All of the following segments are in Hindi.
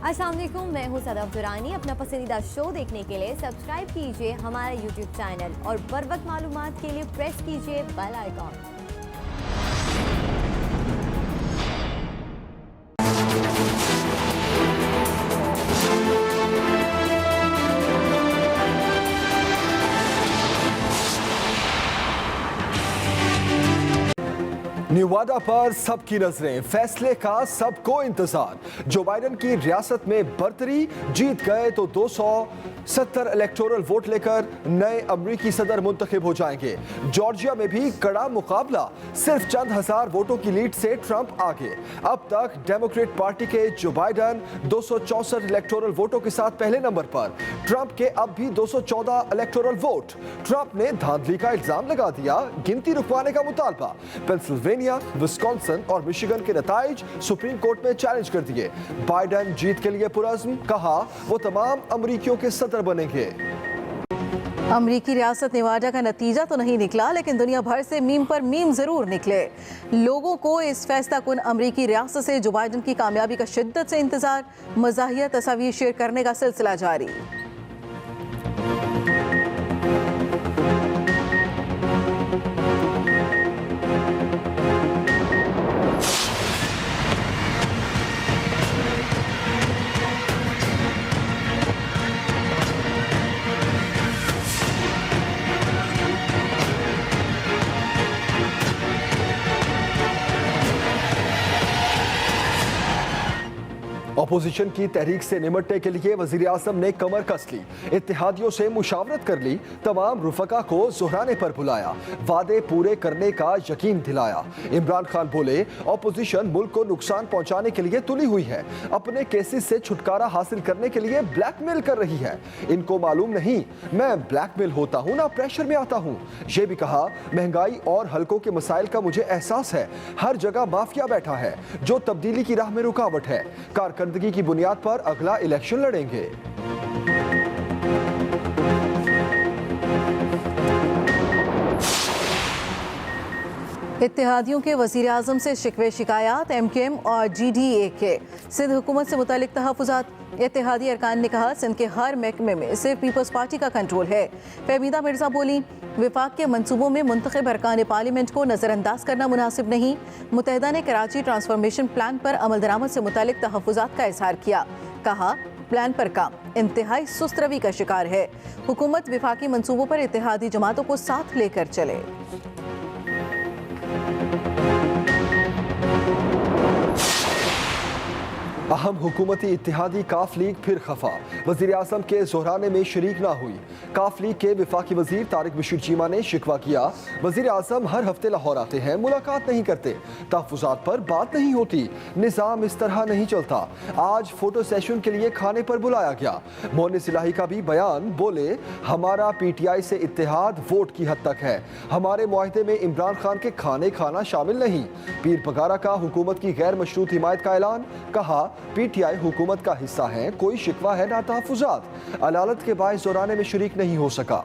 अस्सलाम वालेकुम, मैं हूँ सदफ दुरानी। अपना पसंदीदा शो देखने के लिए सब्सक्राइब कीजिए हमारा यूट्यूब चैनल और बर वक्त मालूमात के लिए प्रेस कीजिए बेल आइकॉन। निवादा पर सबकी नजरें, फैसले का सबको इंतजार। जो बाइडेन की रियासत में बरतरी, जीत गए तो 270 इलेक्टोरल वोट लेकर नए अमरीकी सदर मुंतखब हो जाएंगे। जॉर्जिया में भी कड़ा मुकाबला, सिर्फ चंद हजार वोटों की लीड से ट्रंप आगे। अब तक डेमोक्रेट पार्टी के जो बाइडेन 264 इलेक्टोरल वोटों के साथ पहले नंबर पर, ट्रंप के अब भी 214 इलेक्टोरल वोट। ट्रंप ने धांधली का इल्जाम लगा दिया, गिनती रुकवाने का मुतालबा। पेंसिल्वेनिया, विस्कॉन्सिन और मिशिगन के नताइज सुप्रीम कोर्ट में चैलेंज कर दिए। बाइडेन जीत के लिए पुरअज़्म, कहा वो तमाम अमरीकियों के सदर बनेंगे। अमरीकी रियासत नेवाडा का नतीजा तो नहीं निकला, लेकिन दुनिया भर से मीम पर मीम जरूर निकले। लोगों को इस फैसला कुन अमरीकी रियासत से जो बाइडेन की कामयाबी का शिद्दत से इंतजार, मज़ाहिया तस्वीर शेयर करने का सिलसिला जारी। अपोजिशन की तहरीक से निमटने के लिए वजीर आजम ने कमर कस ली, इत्तेहादियों से मुशावरत कर ली, तमाम रुफका को जोहराने पर बुलाया, वादे पूरे करने का यकीन दिलाया। इमरान खान बोले, अपोजिशन मुल्क को नुकसान पहुंचाने के लिए तुली हुई है, अपने केसेस से छुटकारा हासिल करने के लिए ब्लैकमेल कर रही है। इनको मालूम नहीं मैं ब्लैकमेल होता हूं ना प्रेशर में आता हूं। ये भी कहा, महंगाई और हल्कों के मसाइल का मुझे एहसास है, हर जगह माफिया बैठा है जो तब्दीली की राह में रुकावट है। कारकर्दगी की बुनियाद पर अगला इलेक्शन लड़ेंगे। इत्तेहादियों के वज़ीर आज़म से शिकवे शिकायत, MKM और GDA के सिंध हुकूमत से मुतालिक तहफ़्फ़ुज़ात। इत्तेहादी अरकान ने कहा, सिंध के हर महकमे में सिर्फ पीपल्स पार्टी का कंट्रोल है। फहमीदा मिर्जा बोली, विफाक के मंसूबों में मुंतखब अरकान पार्लियामेंट को नज़रअंदाज करना मुनासिब नहीं। मुत्तहिदा ने कराची ट्रांसफॉर्मेशन प्लान पर अमल दरामद से मुतालिक तहफ़्फ़ुज़ात का इज़हार किया। कहा, प्लान पर काम इंतहाई सुस्त रवि का शिकार है। हुकूमत विफाकी मंसूबों पर इत्तेहादी जमातों को साथ लेकर चले। अहम हुकूमती इत्तेहादी काफ लीग फिर खफा, वज़ीर आज़म के जोहराने में शरीक ना हुई। काफ लीग के विफाकी वज़ीर तारिक बशीर चीमा ने शिकवा किया, वज़ीर आज़म हर हफ्ते लाहौर आते हैं, मुलाकात नहीं करते, तहफ़्फ़ुज़ात पर बात नहीं होती, निज़ाम इस तरह नहीं चलता। आज फोटो सेशन के लिए खाने पर बुलाया गया। मोनिस इलाही का भी बयान, बोले, हमारा PTI से इत्तेहाद वोट की हद तक है, हमारे मुआहदे में इमरान खान के खाने खाना शामिल नहीं। पीर पगारा का हुकूमत की गैर मशरूत हिमायत का ऐलान, कहा, PTI हुकूमत का हिस्सा है, कोई शिकवा है ना तहफ़्फ़ुज़ात। अदालत के बायस जोराने में शरीक नहीं हो सका।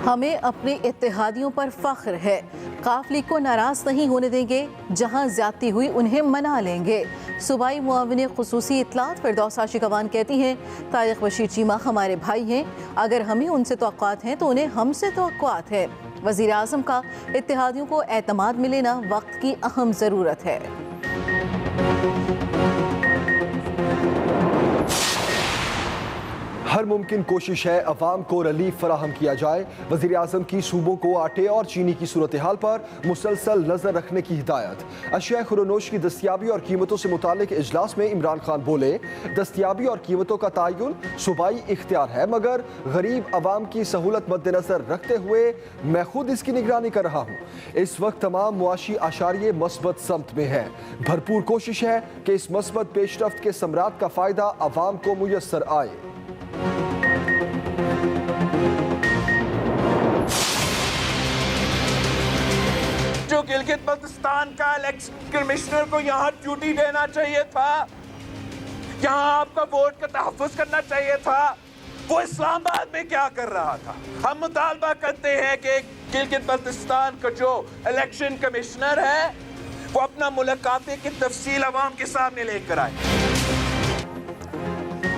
हमें अपने इत्तेहादियों पर फख्र है, काफ लीग को नाराज नहीं होने देंगे, जहां ज्यादती हुई उन्हें मना लेंगे। सूबाई मुआविन खुसूसी इत्तलात फिरदौस आशिकवान कहती हैं, तारिक बशीर चीमा हमारे भाई हैं, अगर हमें उनसे तवक्कुआत हैं तो उन्हें हमसे तवक्कुआत है। वज़ीर आज़म का इत्तेहादियों को एतमाद मिले ना वक्त की अहम ज़रूरत है। हर मुमकिन कोशिश है अवाम को रिलीफ फराहम किया जाए। वज़ीर आज़म की सूबों को आटे और चीनी की सूरत हाल पर मुसलसल नजर रखने की हिदायत। अशिया खुरोनोश की दस्तियाबी और कीमतों से मुतालिक इजलास में इमरान खान बोले, दस्तियाबी और कीमतों का तयन सूबाई इख्तियार है, मगर गरीब अवाम की सहूलत मद्देनजर रखते हुए मैं खुद इसकी निगरानी कर रहा हूँ। इस वक्त तमाम मुआशी आशारिये मस्बत समत में है। भरपूर कोशिश है कि इस मस्बत पेशरफ्त के समरात का फ़ायदा अवाम को मुयस्सर आए। जो गिलगित बल्तिस्तान का इलेक्शन कमिश्नर को यहाँ ड्यूटी देना चाहिए था, यहाँ आपका वोट का तहफ़्फ़ुज़ करना चाहिए था, वो इस्लामाबाद में क्या कर रहा था। हम मुतालबा करते हैं कि गिलगित बल्तिस्तान का जो इलेक्शन कमिश्नर है वो अपना मुलाकातें की तफसील अवाम के सामने लेकर आए।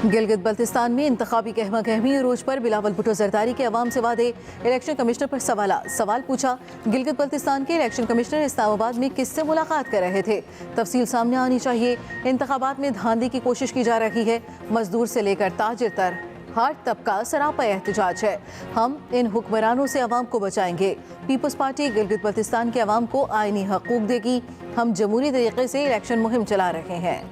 गिलगित बल्तिस्तान में इंतखाबी कहमा कहमी अरूज पर बिलावल भुट्टो जरदारी के अवाम से वादे, इलेक्शन कमिश्नर पर सवाल पूछा। गिलगित बल्तिस्तान के इलेक्शन कमिश्नर इस्लामाबाद में किससे मुलाकात कर रहे थे, तफसील सामने आनी चाहिए। इंतखाबात में धांधली की कोशिश की जा रही है। मजदूर से लेकर ताजिर तक हर तबका सरापा एहतजाज है। हम इन हुक्मरानों से अवाम को बचाएंगे। पीपल्स पार्टी गिलगित बल्तिस्तान के अवाम को आईनी हकूक देगी। हम जमहूरी तरीके से इलेक्शन मुहिम चला रहे हैं।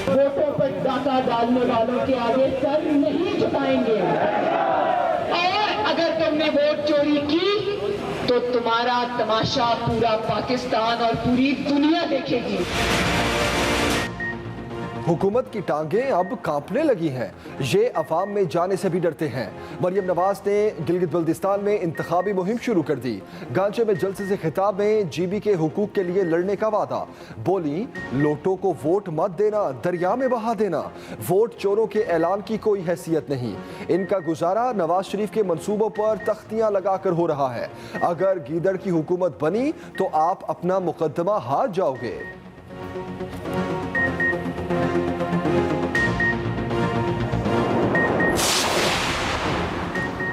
वोटों पर डाका डालने वालों के आगे सर नहीं झुकाएंगे। और अगर तुमने वोट चोरी की तो तुम्हारा तमाशा पूरा पाकिस्तान और पूरी दुनिया देखेगी। हुकूमत की टांगें अब कांपने लगी हैं। ये अवाम में जाने से भी डरते हैं। मरियम नवाज ने गिलगित बल्तिस्तान में इंतखाबी मुहिम शुरू कर दी। गांचे में जलसे से खिताब में जीबी के हुकूक के लिए लड़ने का वादा। बोली, लोटों को वोट मत देना, दरिया में बहा देना। वोट चोरों के ऐलान की कोई हैसियत नहीं। इनका गुजारा नवाज शरीफ के मंसूबों पर तख्तियां लगाकर हो रहा है। अगर गीदड़ की हुकूमत बनी तो आप अपना मुकदमा हार जाओगे।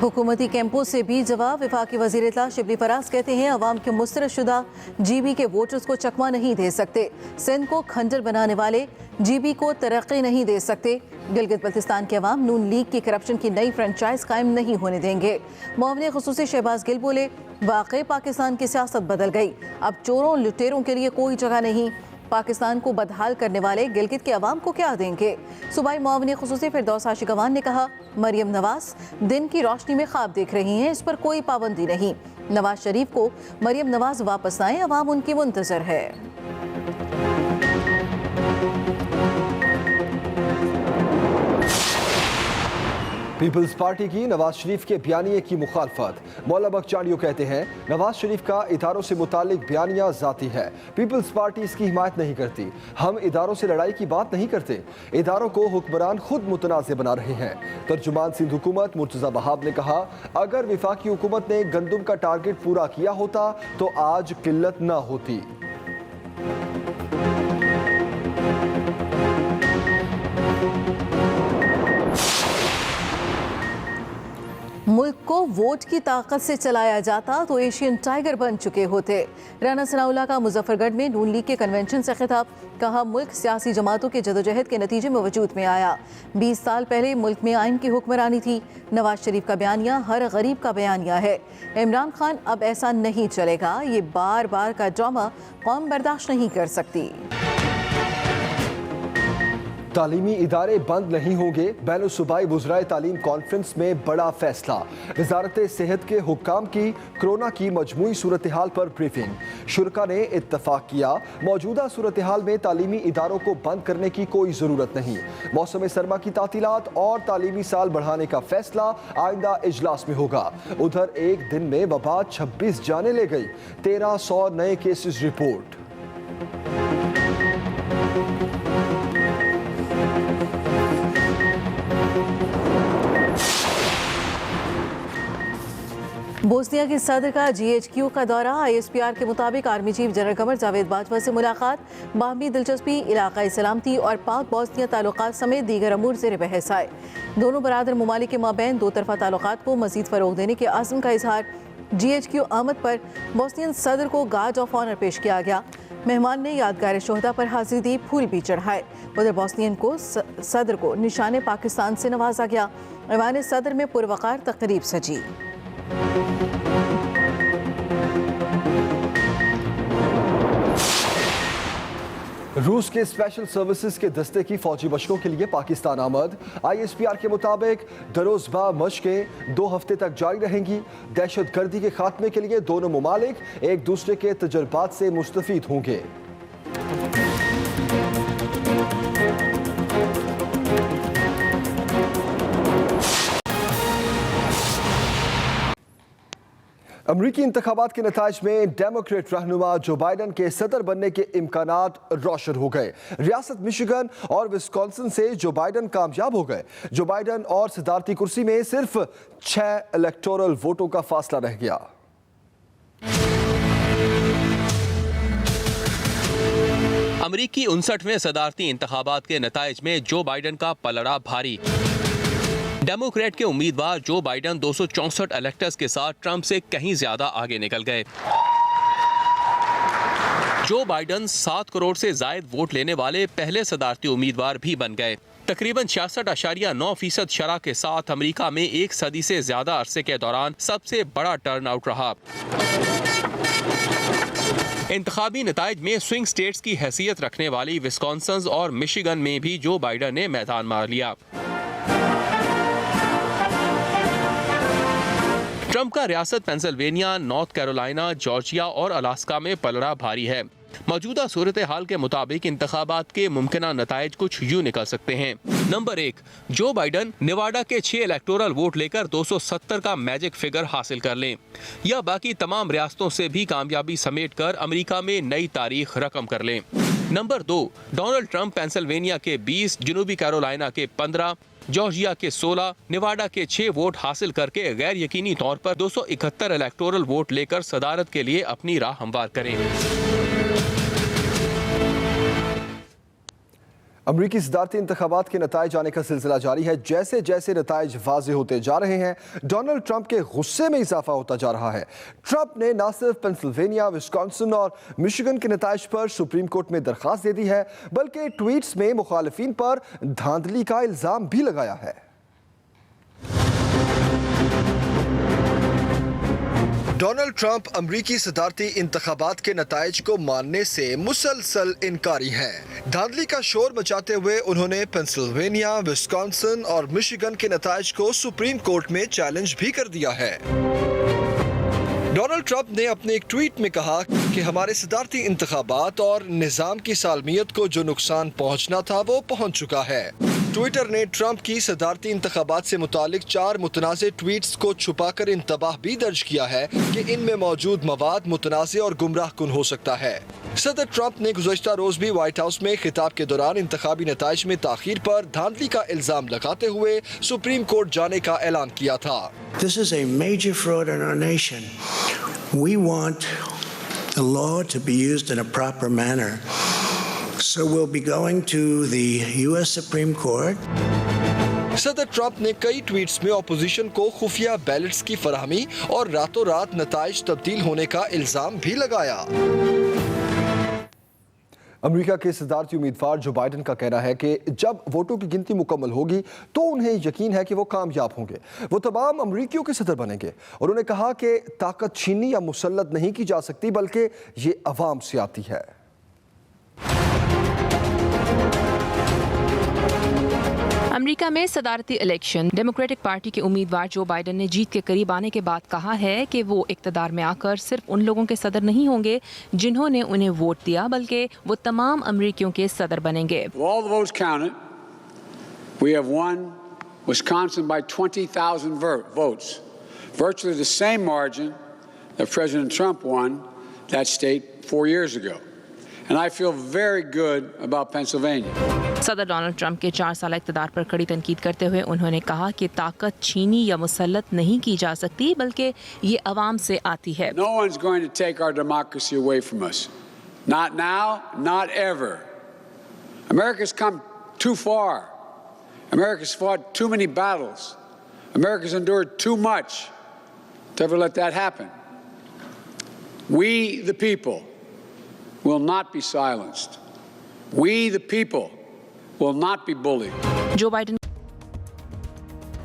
हुकूमती कैंपों से भी जवाब। वफाकी वज़ीर इत्तला शिबली फराज कहते हैं, अवाम के मुस्तरदशुदा जीबी के वोटर्स को चकमा नहीं दे सकते। सिंध को खंजर बनाने वाले जीबी को तरक्की नहीं दे सकते। गिलगित बल्तिस्तान के अवाम नून लीग की करप्शन की नई फ्रेंचाइज कायम नहीं होने देंगे। मुआविन खुसूसी शहबाज गिल बोले, वाकई पाकिस्तान की सियासत बदल गई। अब चोरों लुटेरों के लिए कोई जगह नहीं। पाकिस्तान को बदहाल करने वाले गिलगित के अवाम को क्या देंगे। सूबाई मुआविन खुसूसी फिरदौस आशिकवान ने कहा, मरियम नवाज दिन की रोशनी में ख्वाब देख रही हैं, इस पर कोई पाबंदी नहीं। नवाज शरीफ को मरियम नवाज वापस आए, अवाम उनकी मुंतजर है। पीपल्स पार्टी की नवाज शरीफ के बयानिए की मुखालफत। मौला बख्चानियो कहते हैं, नवाज शरीफ का इदारों से मुतालिक बयानिया जाती है। पीपल्स पार्टी इसकी हिमायत नहीं करती। हम इदारों से लड़ाई की बात नहीं करते। इदारों को हुक्मरान खुद मुतनाज़ बना रहे हैं। तर्जुमान सिंध हुकूमत मुर्तज़ा बहाब ने कहा, अगर वफाकी हुकूमत ने गंदम का टारगेट पूरा किया होता तो आज किल्लत न होती। मुल्क को वोट की ताकत से चलाया जाता तो एशियन टाइगर बन चुके होते। राना सनाउल्लाह का मुजफ्फरगढ़ में नून लीग के कन्वेंशन से खिताब। कहा, मुल्क सियासी जमातों के जदोजहद के नतीजे में वजूद में आया। 20 साल पहले मुल्क में आइन की हुक्मरानी थी। नवाज शरीफ का बयानिया हर गरीब का बयानिया है। इमरान खान, अब ऐसा नहीं चलेगा। ये बार बार का ड्रामा कौम बर्दाश्त नहीं कर सकती। तालीमी इदारे बंद नहीं होंगे। बैनुल सूबाई वुज़राए तालीम कॉन्फ्रेंस में बड़ा फैसला। वजारत सेहत के हुक्काम की कोरोना की मजमूई सूरत हाल पर ब्रीफिंग। शुरका ने इत्तफाक किया, मौजूदा सूरत हाल में तालीमी इदारों को बंद करने की कोई ज़रूरत नहीं। मौसम सरमा की तातीलात और तालीमी साल बढ़ाने का फैसला आइंदा इजलास में होगा। उधर एक दिन में वबा 26 जाने ले गई। 1300 नए केसेस रिपोर्ट। बोस्निया के सदर का GHQ का दौरा। ISPR के मुताबिक army chief general Qamar Javed Bajwa से मुलाकात। बाहमी दिलचस्पी, इलाकाई सलामती और पाक बोस्निया ताल्लुकात समेत दीगर अमूर ज़ेर बहस आए। दोनों बरादर ममालिक के माबैन दो तरफा ताल्लुकात को मज़ीद फ़रोग़ देने के आज़म का इजहार। GHQ आमद पर बोस्नियन सदर को गार्ड ऑफ ऑनर पेश किया गया। मेहमान ने यादगार शोहदा पर हाजिरी दी, फूल भी चढ़ाए। उधर बोस्नियन को सदर को निशाने पाकिस्तान से नवाजा गया। ऐवान सदर में पुरवकार तकरीब सजी। रूस के स्पेशल सर्विसेज के दस्ते की फौजी मशकों के लिए पाकिस्तान आमद। ISPR के मुताबिक दरोज़बा मशकें 2 हफ्ते तक जारी रहेंगी। दहशत गर्दी के खात्मे के लिए दोनों मुमालिक एक दूसरे के तजुर्बात से मुस्तफीद होंगे। अमरीकी इंतखाबात के नताज में डेमोक्रेट रहनुमा जो बाइडन के सदर बनने के इम्कानात रोशन हो गए। रियासत मिशिगन और विस्कॉन्सिन से जो बाइडन कामयाब हो गए। जो बाइडन और सदारती कुर्सी में सिर्फ 6 इलेक्टोरल वोटों का फासला रह गया। अमरीकी 59वें सदारती इंतखाबात के नताइज में जो बाइडन का पलड़ा भारी। डेमोक्रेट के उम्मीदवार जो बाइडन 264 इलेक्टर्स के साथ ट्रंप से कहीं ज्यादा आगे निकल गए। जो बाइडन 7 करोड़ से जायद वोट लेने वाले पहले सदारती उम्मीदवार भी बन गए। तकरीबन 66.9% शरह के साथ अमेरिका में एक सदी से ज्यादा अरसे के दौरान सबसे बड़ा टर्नआउट रहा। इंतखाबी नताइज में स्विंग स्टेट्स की हैसियत रखने वाली विस्कॉन्सिन और मिशिगन में भी जो बाइडन ने मैदान मार लिया। ट्रंप का रियासत पेंसिल्वेनिया, नॉर्थ कैरोलिना, जॉर्जिया और अलास्का में पलड़ा भारी है। मौजूदा सूरत हाल के मुताबिक इंतखाबात के मुमकिना नताइज कुछ यूं निकल सकते हैं। नंबर 1, जो बाइडन नेवाडा के 6 इलेक्टोरल वोट लेकर 270 का मैजिक फिगर हासिल कर लें या बाकी तमाम रियासतों से भी कामयाबी समेट कर अमेरिका में नई तारीख रकम कर लें। नंबर 2, डोनाल्ड ट्रंप पेंसिल्वेनिया के 20, जनूबी कैरोलिना के 15, जॉर्जिया के 16, नेवाडा के 6 वोट हासिल करके गैर यकीनी तौर पर 271 इलेक्टोरल वोट लेकर सदारत के लिए अपनी राह हमवार करें। अमरीकी सदारती इंतखाबात के नताइज आने का सिलसिला जारी है। जैसे जैसे नताइज वाज़ेह होते जा रहे हैं, डोनाल्ड ट्रंप के गुस्से में इजाफा होता जा रहा है। ट्रंप ने न सिर्फ पेंसिल्वेनिया, विस्कॉन्सिन और मिशिगन के नताइज पर सुप्रीम कोर्ट में दरख्वास्त दे दी है, बल्कि ट्वीट्स में मुखालिफिन पर धांधली का इल्जाम भी लगाया है। डोनाल्ड ट्रंप अमरीकी सदारती इंतखाबात के नताइज को मानने से मुसलसल इनकारी हैं। धांधली का शोर मचाते हुए उन्होंने पेंसिल्वेनिया, विस्कॉन्सिन और मिशिगन के नताइज को सुप्रीम कोर्ट में चैलेंज भी कर दिया है। डोनाल्ड ट्रंप ने अपने एक ट्वीट में कहा कि हमारे सदारती इंतखाबात और निज़ाम की सालमियत को जो नुकसान पहुंचना था वो पहुंच चुका है। ट्विटर ने ट्रंप की सदारती इंतखाबात से मुतालिक 4 मुतनाज़े ट्वीट्स को छुपाकर इंतबाह भी दर्ज किया है कि इनमें मौजूद मवाद मुतनाज़े और गुमराह कुन हो सकता है। सदर ट्रंप ने गुज़श्ता रोज भी व्हाइट हाउस में खिताब के दौरान इंतखाबी नताइज में ताखीर पर धांधली का इल्जाम लगाते हुए सुप्रीम कोर्ट जाने का ऐलान किया था। This is a major fraud in our nation. We want the law to be used in a proper manner. So we'll be going to the US Supreme Court. सदर ट्रंप ने कई ट्वीट्स में अपोजिशन को खुफिया बैलेट्स की फराहमी और रातों रात नताइज तब्दील होने का इल्जाम भी लगाया। अमेरिका के सदारती उम्मीदवार जो बाइडन का कहना है कि जब वोटों की गिनती मुकम्मल होगी तो उन्हें यकीन है कि वो कामयाब होंगे, वो तमाम अमरीकियों के सदर बनेंगे। और उन्होंने कहा कि ताकत छीनी या मुसल्लत नहीं की जा सकती, बल्कि ये अवाम से आती है। अमेरिका में सदारती इलेक्शन, डेमोक्रेटिक पार्टी के उम्मीदवार जो बाइडन ने जीत के करीब आने के बाद कहा है कि वो इक़्तिदार में आकर सिर्फ उन लोगों के सदर नहीं होंगे जिन्होंने उन्हें वोट दिया, बल्कि वो तमाम अमरीकियों के सदर बनेंगे। All the votes counted. We have won Wisconsin by 20,000 votes, virtually the same margin that President Trump won that state 4 years ago. And I feel very good about Pennsylvania. सदर डोनाल्ड ट्रंप के 4 साल इक़्तिदार पर कड़ी तनकीद करते हुए उन्होंने कहा कि ताकत छीनी या मुसल्लत नहीं की जा सकती, बल्कि ये अवाम से आती है। No one's going to take our democracy away from us. Not now, not ever. America's come too far. America's fought too many battles. America's endured too much to ever let that happen. We, the people, will not be silenced. We, the people, will not be bullied. जो बाइडन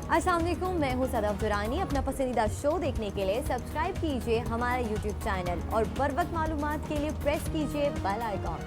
अस्सलाम वालेकुम, मैं हूं सदफ दुरानी। अपना पसंदीदा शो देखने के लिए सब्सक्राइब कीजिए हमारा YouTube चैनल और बर वक्त मालूमात के लिए प्रेस कीजिए बेल आइकॉन।